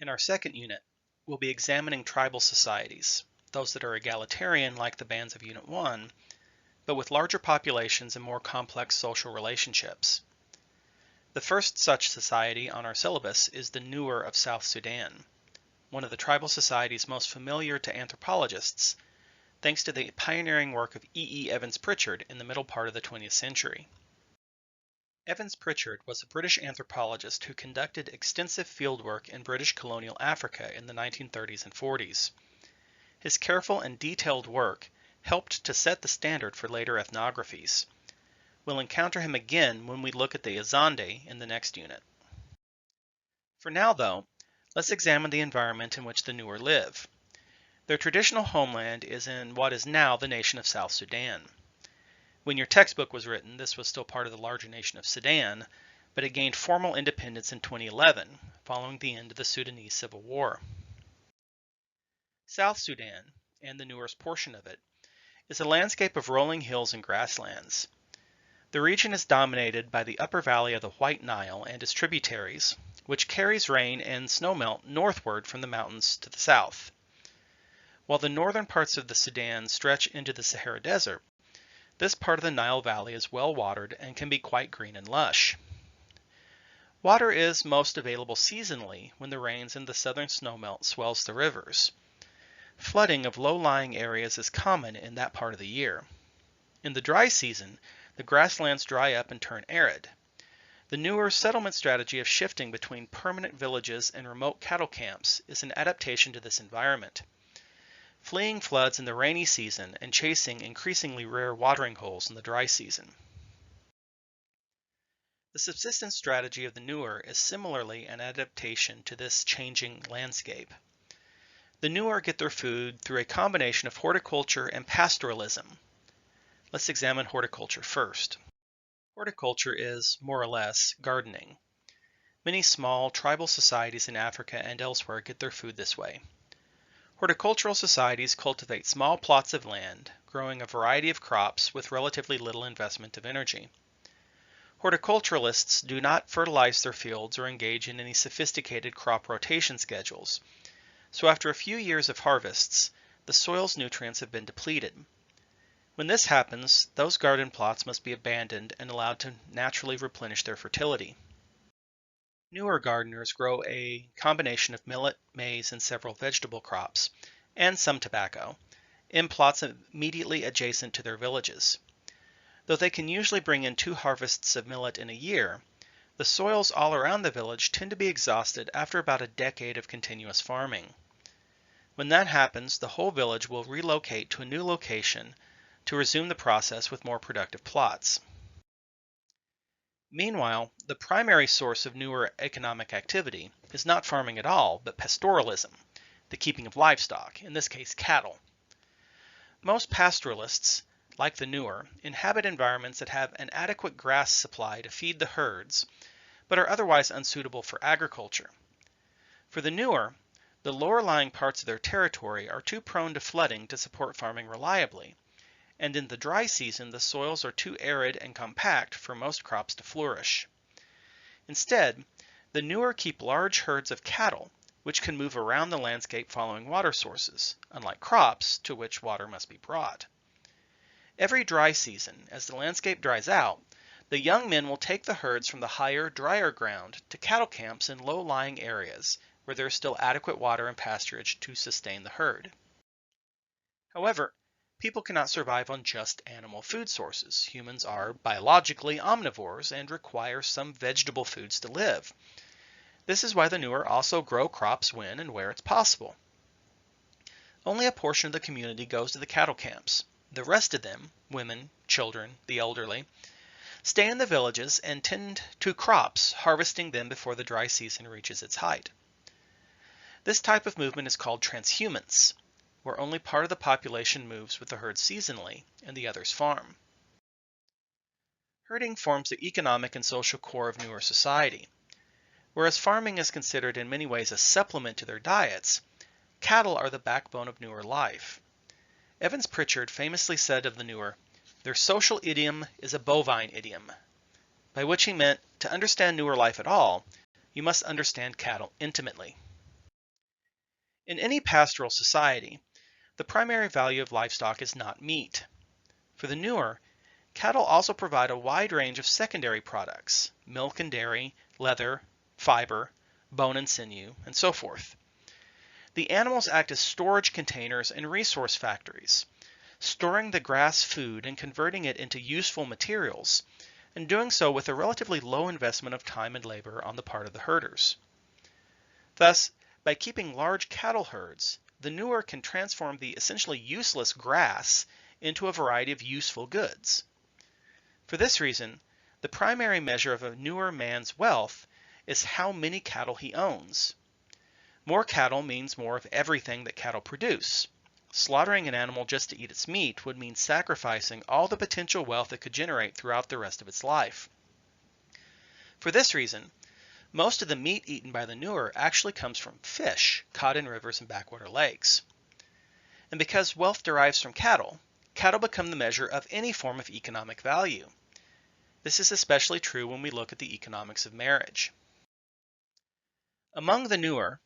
In our second unit, we'll be examining tribal societies, those that are egalitarian like the bands of Unit 1, but with larger populations and more complex social relationships. The first such society on our syllabus is the Nuer of South Sudan, one of the tribal societies most familiar to anthropologists, thanks to the pioneering work of E. Evans Pritchard in the middle part of the 20th century. Evans Pritchard was a British anthropologist who conducted extensive fieldwork in British colonial Africa in the 1930s and 40s. His careful and detailed work helped to set the standard for later ethnographies. We'll encounter him again when we look at the Azande in the next unit. For now, though, let's examine the environment in which the Nuer live. Their traditional homeland is in what is now the nation of South Sudan. When your textbook was written, this was still part of the larger nation of Sudan, but it gained formal independence in 2011, following the end of the Sudanese Civil War. South Sudan, and the Nuer's portion of it, is a landscape of rolling hills and grasslands. The region is dominated by the upper valley of the White Nile and its tributaries, which carries rain and snowmelt northward from the mountains to the south. While the northern parts of the Sudan stretch into the Sahara Desert, this part of the Nile Valley is well watered and can be quite green and lush. Water is most available seasonally when the rains and the southern snowmelt swells the rivers. Flooding of low-lying areas is common in that part of the year. In the dry season, the grasslands dry up and turn arid. The Nuer settlement strategy of shifting between permanent villages and remote cattle camps is an adaptation to this environment, fleeing floods in the rainy season and chasing increasingly rare watering holes in the dry season. The subsistence strategy of the Nuer is similarly an adaptation to this changing landscape. The Nuer get their food through a combination of horticulture and pastoralism. Let's examine horticulture first. Horticulture is, more or less, gardening. Many small tribal societies in Africa and elsewhere get their food this way. Horticultural societies cultivate small plots of land, growing a variety of crops with relatively little investment of energy. Horticulturalists do not fertilize their fields or engage in any sophisticated crop rotation schedules, so after a few years of harvests, the soil's nutrients have been depleted. When this happens, those garden plots must be abandoned and allowed to naturally replenish their fertility. Newer gardeners grow a combination of millet, maize, and several vegetable crops, and some tobacco, in plots immediately adjacent to their villages. Though they can usually bring in 2 harvests of millet in a year, the soils all around the village tend to be exhausted after about a decade of continuous farming. When that happens, the whole village will relocate to a new location to resume the process with more productive plots. Meanwhile, the primary source of Nuer economic activity is not farming at all, but pastoralism, the keeping of livestock, in this case cattle. Most pastoralists, like the Nuer, inhabit environments that have an adequate grass supply to feed the herds, but are otherwise unsuitable for agriculture. For the Nuer, the lower-lying parts of their territory are too prone to flooding to support farming reliably, and in the dry season the soils are too arid and compact for most crops to flourish. Instead, the Nuer keep large herds of cattle, which can move around the landscape following water sources, unlike crops, to which water must be brought. Every dry season, as the landscape dries out, the young men will take the herds from the higher, drier ground to cattle camps in low-lying areas, where there is still adequate water and pasturage to sustain the herd. However, people cannot survive on just animal food sources. Humans are biologically omnivores and require some vegetable foods to live. This is why the Nuer also grow crops when and where it's possible. Only a portion of the community goes to the cattle camps. The rest of them, women, children, the elderly, stay in the villages and tend to crops, harvesting them before the dry season reaches its height. This type of movement is called transhumance, where only part of the population moves with the herd seasonally and the others farm. Herding forms the economic and social core of Nuer society. Whereas farming is considered in many ways a supplement to their diets, cattle are the backbone of Nuer life. Evans Pritchard famously said of the Nuer, "Their social idiom is a bovine idiom," by which he meant to understand Nuer life at all, you must understand cattle intimately. In any pastoral society, the primary value of livestock is not meat. For the Nuer, cattle also provide a wide range of secondary products: milk and dairy, leather, fiber, bone and sinew, and so forth. The animals act as storage containers and resource factories, storing the grass food and converting it into useful materials, and doing so with a relatively low investment of time and labor on the part of the herders. Thus, by keeping large cattle herds, the Nuer can transform the essentially useless grass into a variety of useful goods. For this reason, the primary measure of a Nuer man's wealth is how many cattle he owns. More cattle means more of everything that cattle produce. Slaughtering an animal just to eat its meat would mean sacrificing all the potential wealth it could generate throughout the rest of its life. For this reason, most of the meat eaten by the Nuer actually comes from fish caught in rivers and backwater lakes. And because wealth derives from cattle, cattle become the measure of any form of economic value. This is especially true when we look at the economics of marriage. Among the Nuer,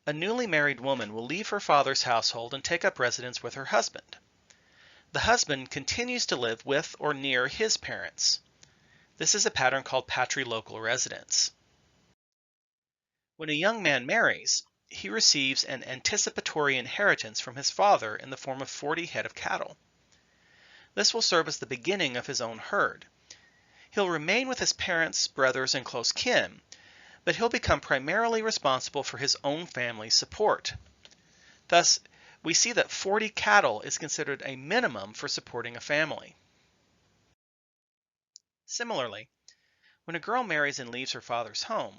a newly married woman will leave her father's household and take up residence with her husband. The husband continues to live with or near his parents. This is a pattern called patrilocal residence. When a young man marries, he receives an anticipatory inheritance from his father in the form of 40 head of cattle. This will serve as the beginning of his own herd. He'll remain with his parents, brothers, and close kin, but he'll become primarily responsible for his own family's support. Thus, we see that 40 cattle is considered a minimum for supporting a family. Similarly, when a girl marries and leaves her father's home,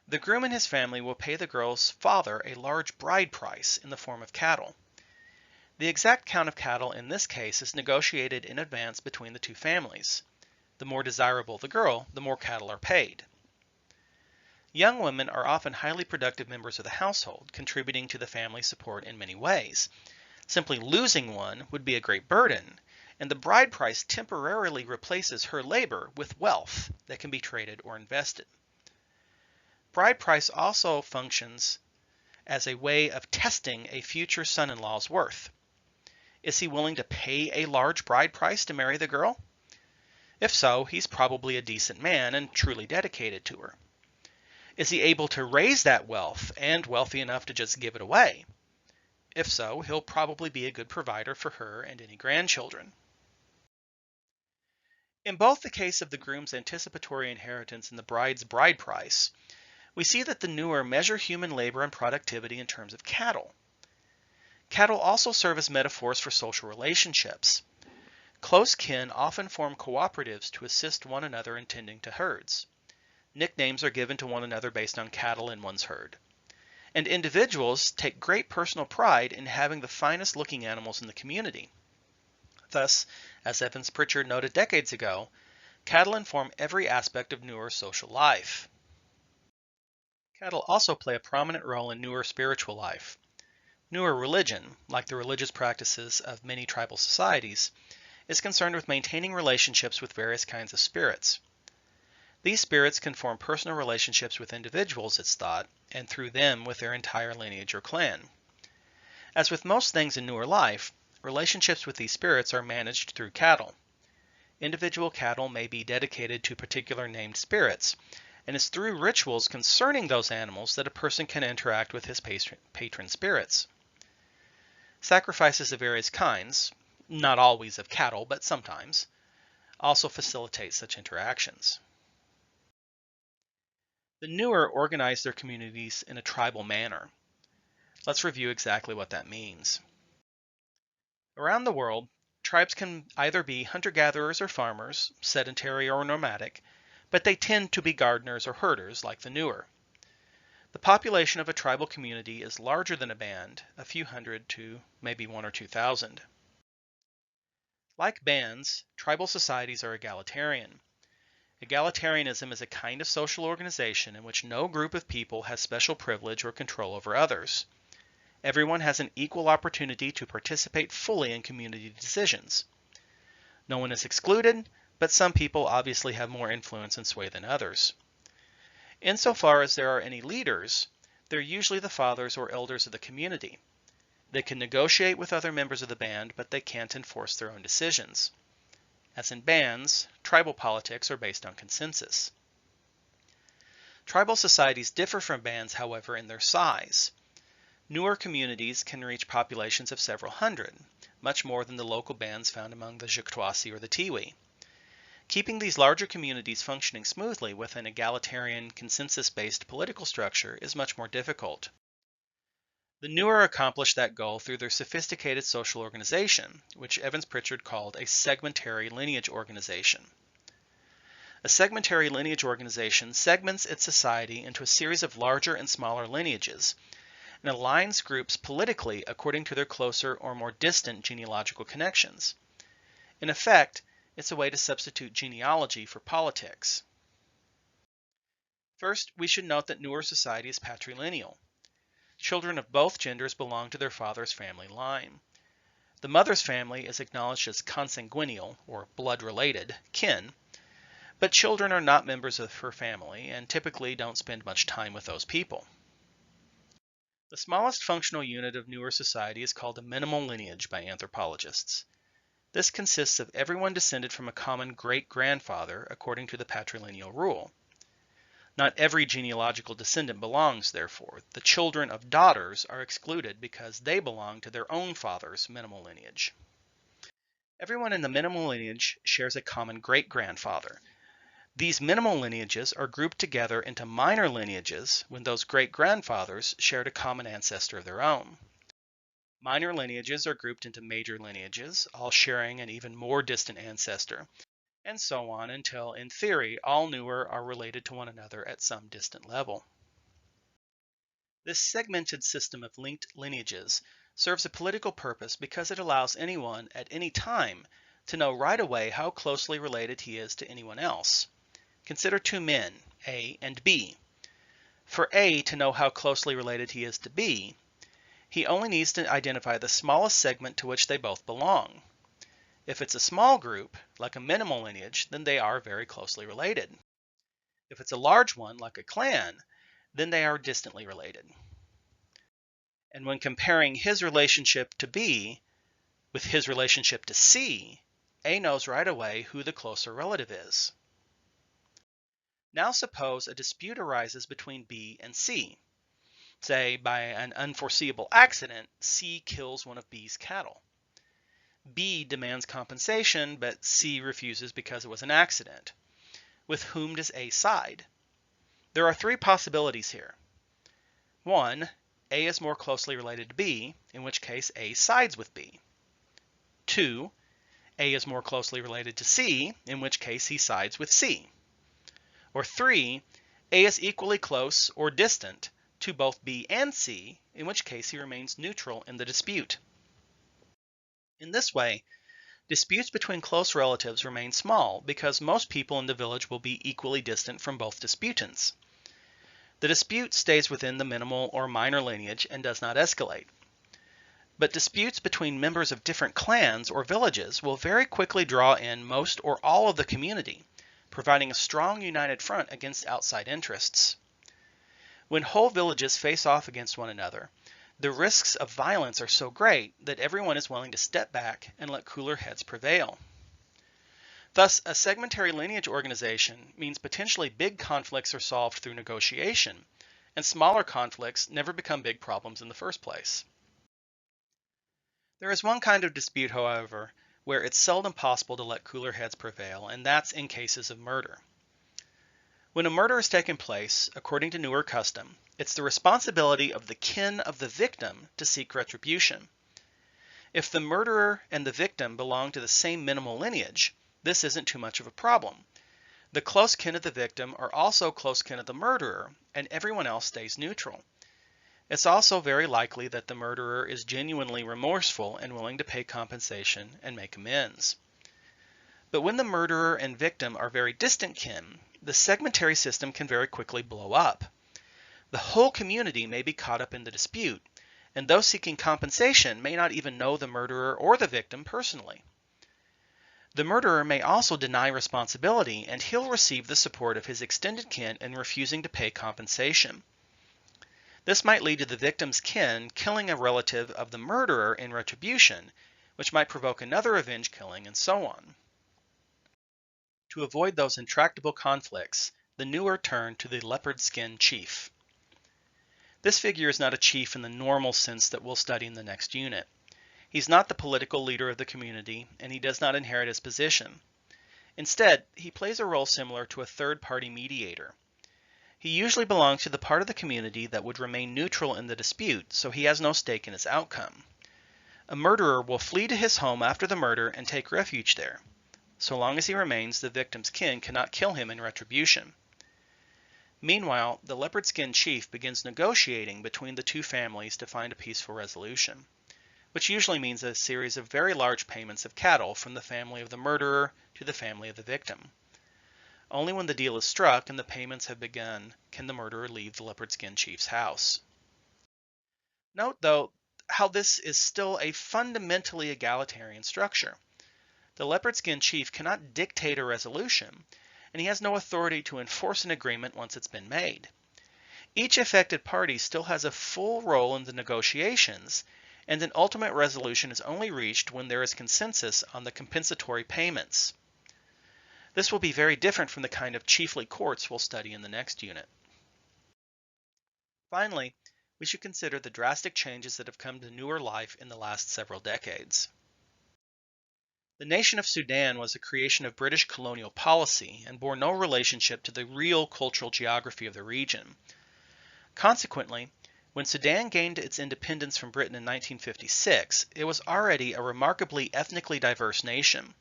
the groom and his family will pay the girl's father a large bride price in the form of cattle. The exact count of cattle in this case is negotiated in advance between the two families. The more desirable the girl, the more cattle are paid. Young women are often highly productive members of the household, contributing to the family support in many ways. Simply losing one would be a great burden, and the bride price temporarily replaces her labor with wealth that can be traded or invested. Bride price also functions as a way of testing a future son-in-law's worth. Is he willing to pay a large bride price to marry the girl? If so, he's probably a decent man and truly dedicated to her. Is he able to raise that wealth and wealthy enough to just give it away? If so, he'll probably be a good provider for her and any grandchildren. In both the case of the groom's anticipatory inheritance and the bride's bride price, we see that the Nuer measure human labor and productivity in terms of cattle. Cattle also serve as metaphors for social relationships. Close kin often form cooperatives to assist one another in tending to herds. Nicknames are given to one another based on cattle in one's herd. And individuals take great personal pride in having the finest looking animals in the community. Thus, as Evans Pritchard noted decades ago, cattle inform every aspect of Nuer social life. Cattle also play a prominent role in Nuer spiritual life. Nuer religion, like the religious practices of many tribal societies, is concerned with maintaining relationships with various kinds of spirits. These spirits can form personal relationships with individuals, it's thought, and through them with their entire lineage or clan. As with most things in Nuer life, relationships with these spirits are managed through cattle. Individual cattle may be dedicated to particular named spirits, and it's through rituals concerning those animals that a person can interact with his patron spirits. Sacrifices of various kinds, not always of cattle, but sometimes, also facilitate such interactions. The Nuer organize their communities in a tribal manner. Let's review exactly what that means. Around the world, tribes can either be hunter-gatherers or farmers, sedentary or nomadic, but they tend to be gardeners or herders like the Nuer. The population of a tribal community is larger than a band, a few hundred to maybe 1,000 or 2,000. Like bands, tribal societies are egalitarian. Egalitarianism is a kind of social organization in which no group of people has special privilege or control over others. Everyone has an equal opportunity to participate fully in community decisions. No one is excluded, but some people obviously have more influence and sway than others. Insofar as there are any leaders, They're usually the fathers or elders of the community. They can negotiate with other members of the band, but they can't enforce their own decisions. As in bands, tribal politics are based on consensus. Tribal societies differ from bands, however, in their size. Newer communities can reach populations of several hundred, much more than the local bands found among the Chickasawee or the Tiwi. Keeping these larger communities functioning smoothly with an egalitarian, consensus-based political structure is much more difficult. The Nuer accomplished that goal through their sophisticated social organization, which Evans Pritchard called a segmentary lineage organization. A segmentary lineage organization segments its society into a series of larger and smaller lineages, and aligns groups politically according to their closer or more distant genealogical connections. In effect, it's a way to substitute genealogy for politics. First, we should note that Nuer society is patrilineal. Children of both genders belong to their father's family line. The mother's family is acknowledged as consanguineal, or blood-related, kin, but children are not members of her family and typically don't spend much time with those people. The smallest functional unit of Nuer society is called a minimal lineage by anthropologists. This consists of everyone descended from a common great-grandfather according to the patrilineal rule. Not every genealogical descendant belongs, therefore. The children of daughters are excluded because they belong to their own father's minimal lineage. Everyone in the minimal lineage shares a common great-grandfather. These minimal lineages are grouped together into minor lineages when those great-grandfathers shared a common ancestor of their own. Minor lineages are grouped into major lineages, all sharing an even more distant ancestor, and so on until, in theory, all Nuer are related to one another at some distant level. This segmented system of linked lineages serves a political purpose because it allows anyone at any time to know right away how closely related he is to anyone else. Consider two men, A and B. For A to know how closely related he is to B, he only needs to identify the smallest segment to which they both belong. If it's a small group, like a minimal lineage, then they are very closely related. If it's a large one, like a clan, then they are distantly related. And when comparing his relationship to B with his relationship to C, A knows right away who the closer relative is. Now suppose a dispute arises between B and C. Say, by an unforeseeable accident, C kills one of B's cattle. B demands compensation, but C refuses because it was an accident. With whom does A side? There are three possibilities here. 1. A is more closely related to B, in which case A sides with B. 2. A is more closely related to C, in which case he sides with C. Or 3. A is equally close or distant to both B and C, in which case he remains neutral in the dispute. In this way, disputes between close relatives remain small because most people in the village will be equally distant from both disputants. The dispute stays within the minimal or minor lineage and does not escalate. But disputes between members of different clans or villages will very quickly draw in most or all of the community, providing a strong united front against outside interests. When whole villages face off against one another, the risks of violence are so great that everyone is willing to step back and let cooler heads prevail. Thus, a segmentary lineage organization means potentially big conflicts are solved through negotiation, and smaller conflicts never become big problems in the first place. There is one kind of dispute, however, where it's seldom possible to let cooler heads prevail, and that's in cases of murder. When a murder has taken place, according to Nuer custom, it's the responsibility of the kin of the victim to seek retribution. If the murderer and the victim belong to the same minimal lineage, this isn't too much of a problem. The close kin of the victim are also close kin of the murderer, and everyone else stays neutral. It's also very likely that the murderer is genuinely remorseful and willing to pay compensation and make amends. But when the murderer and victim are very distant kin, the segmentary system can very quickly blow up. The whole community may be caught up in the dispute, and those seeking compensation may not even know the murderer or the victim personally. The murderer may also deny responsibility, and he'll receive the support of his extended kin in refusing to pay compensation. This might lead to the victim's kin killing a relative of the murderer in retribution, which might provoke another revenge killing, and so on. To avoid those intractable conflicts, the Nuer turned to the leopard skin chief. This figure is not a chief in the normal sense that we'll study in the next unit. He's not the political leader of the community, and he does not inherit his position. Instead, he plays a role similar to a third-party mediator. He usually belongs to the part of the community that would remain neutral in the dispute, so he has no stake in its outcome. A murderer will flee to his home after the murder and take refuge there. So long as he remains, the victim's kin cannot kill him in retribution. Meanwhile, the leopard skin chief begins negotiating between the two families to find a peaceful resolution, which usually means a series of very large payments of cattle from the family of the murderer to the family of the victim. Only when the deal is struck and the payments have begun can the murderer leave the leopard skin chief's house. Note, though, how this is still a fundamentally egalitarian structure. The leopard skin chief cannot dictate a resolution, and he has no authority to enforce an agreement once it's been made. Each affected party still has a full role in the negotiations, and an ultimate resolution is only reached when there is consensus on the compensatory payments. This will be very different from the kind of chiefly courts we'll study in the next unit. Finally, we should consider the drastic changes that have come to Nuer life in the last several decades. The nation of Sudan was a creation of British colonial policy and bore no relationship to the real cultural geography of the region. Consequently, when Sudan gained its independence from Britain in 1956, it was already a remarkably ethnically diverse nation.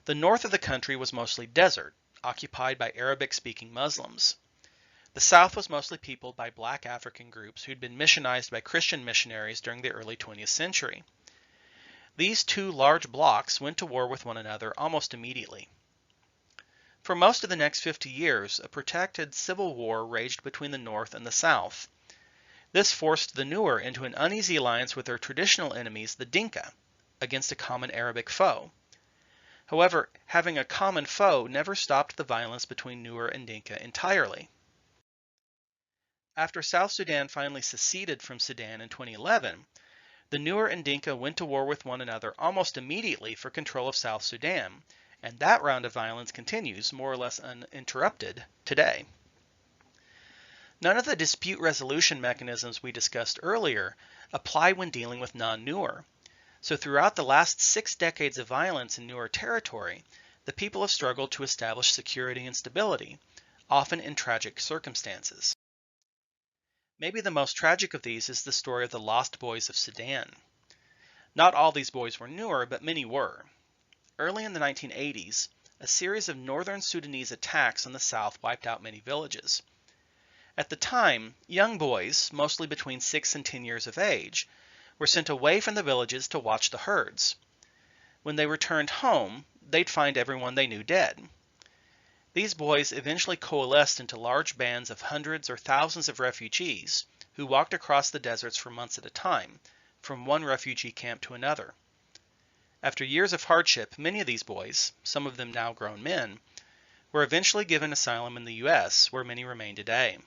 The north of the country was mostly desert, occupied by Arabic-speaking Muslims. The south was mostly peopled by black African groups who'd been missionized by Christian missionaries during the early 20th century. These two large blocks went to war with one another almost immediately. For most of the next 50 years, a protracted civil war raged between the north and the south. This forced the Nuer into an uneasy alliance with their traditional enemies, the Dinka, against a common Arabic foe. However, having a common foe never stopped the violence between Nuer and Dinka entirely. After South Sudan finally seceded from Sudan in 2011, the Nuer and Dinka went to war with one another almost immediately for control of South Sudan, and that round of violence continues, more or less uninterrupted, today. None of the dispute resolution mechanisms we discussed earlier apply when dealing with non-Nuer. So throughout the last 6 decades of violence in Nuer territory, the people have struggled to establish security and stability, often in tragic circumstances. Maybe the most tragic of these is the story of the Lost Boys of Sudan. Not all these boys were Nuer, but many were. Early in the 1980s, a series of northern Sudanese attacks on the south wiped out many villages. At the time, young boys, mostly between 6 and 10 years of age, were sent away from the villages to watch the herds. When they returned home, they'd find everyone they knew dead. These boys eventually coalesced into large bands of hundreds or thousands of refugees who walked across the deserts for months at a time, from one refugee camp to another. After years of hardship, many of these boys, some of them now grown men, were eventually given asylum in the U.S., where many remain today.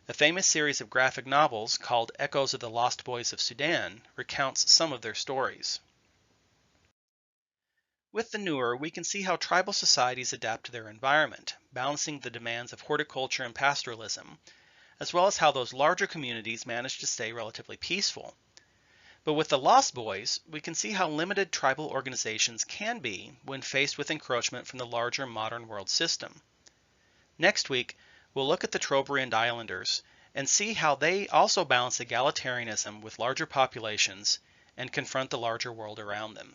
A famous series of graphic novels called Echoes of the Lost Boys of Sudan recounts some of their stories. With the Nuer, we can see how tribal societies adapt to their environment, balancing the demands of horticulture and pastoralism, as well as how those larger communities manage to stay relatively peaceful. But with the Lost Boys, we can see how limited tribal organizations can be when faced with encroachment from the larger modern world system. Next week, we'll look at the Trobriand Islanders and see how they also balance egalitarianism with larger populations and confront the larger world around them.